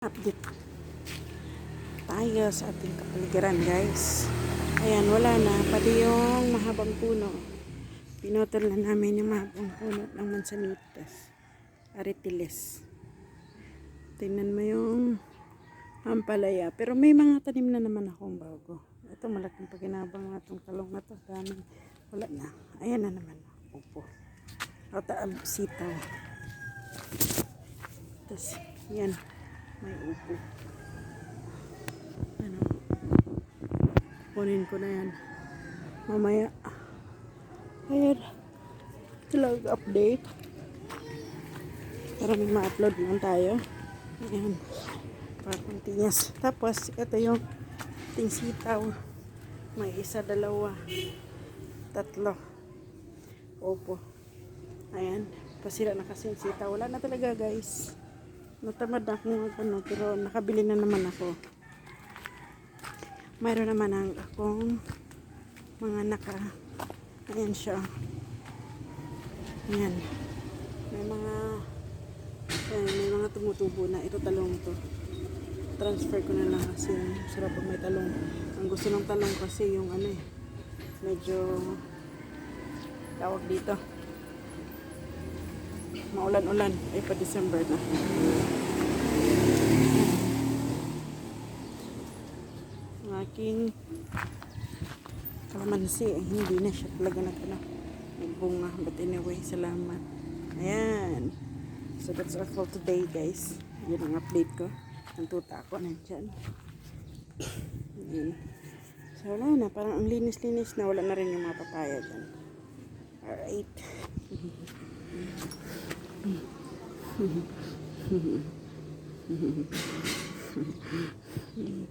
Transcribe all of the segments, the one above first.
Update tayo sa ating kapaligiran, guys. Ayan, wala na. Pati yung mahabang puno. Pinutol na namin yung mahabang puno ng mansanitas. Aretiles. Tingnan mo yung ampalaya. Pero may mga tanim na naman akong bago. Ito, malaking paginabang na itong talong na ito. Daming wala na. Ayan na naman. Upo. O sitaw. Tapos, yan. May upo. Ano? Kunin ko na yan. Mamaya. Ayan. Ito lang update. Para may ma-upload lang tayo. Ayan. Para continuous. Tapos, ito yung ting sitaw. May isa, dalawa, tatlo. Opo. Ayan. Pasira na kasi yung sitaw. Wala na talaga, guys. Natamad na akong ano, pero nakabili na naman ako. Mayroon naman ang akong mga ayan siya. Ayan. May mga tumutubo na. Ito talong to. Transfer ko na lang kasi sarap pag may talong. Ang gusto ng talong kasi yung ano eh. Medyo tawag dito. Maulan-ulan. Ay pa December na. Ang aking kalamansi. Hindi na siya talaga nagbunga. But anyway, salamat. Ayan. So that's all for today, guys. Yun ang update ko. Ang tuta ko nandyan. Ayan. So wala na. Parang ang linis-linis na. Wala na rin yung mga papaya dyan. Alright.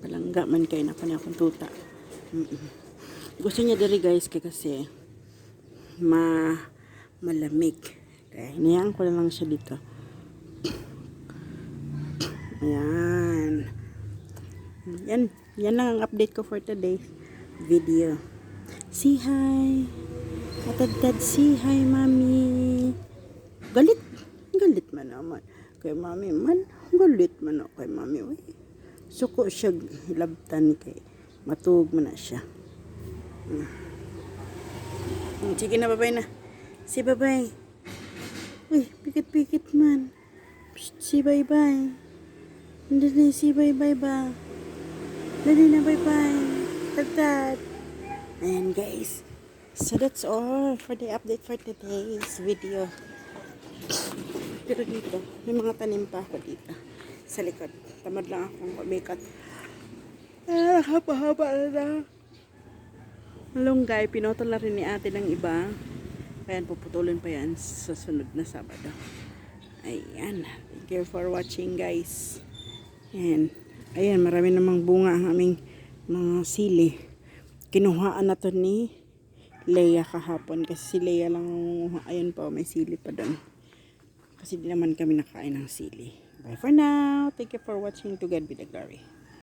Palangga man kayo na kanya akong tuta. Gusto niya diri, guys, kasi malamig. Kaya hinayaan ko lang siya dito. Ayan. Yan lang ang update ko for today's video. Say hi. Atad-tad, say hi, mami. Galit man naman kay mami man. Galit man ako kay mami. Uy. Suko siya labtan kay matug man na siya. Sige na, babay na. Si babay. Uy, pikit-pikit man. Si bye-bye. Dali, si bye-bye ba? Dali na, bye-bye. Tad-tad. Ayan, guys. So that's all for the update for today's video. Pero dito, may mga tanim pa ako dito sa likod. Tamad lang akong kumikat. Haba-haba na. Malunggay, pinotol na rin ni ate ng iba. Kaya puputulin pa yan sa sunod na Sabado. Ayan. Thank you for watching, guys. Ayan, marami namang bunga ang aming mga sili. Kinuhaan na to ni Leia kahapon. Kasi si Leia lang, ayun pa, may sili pa doon. Kasi di naman kami nakain ng sili. Bye for now. Thank you for watching. To God be the glory.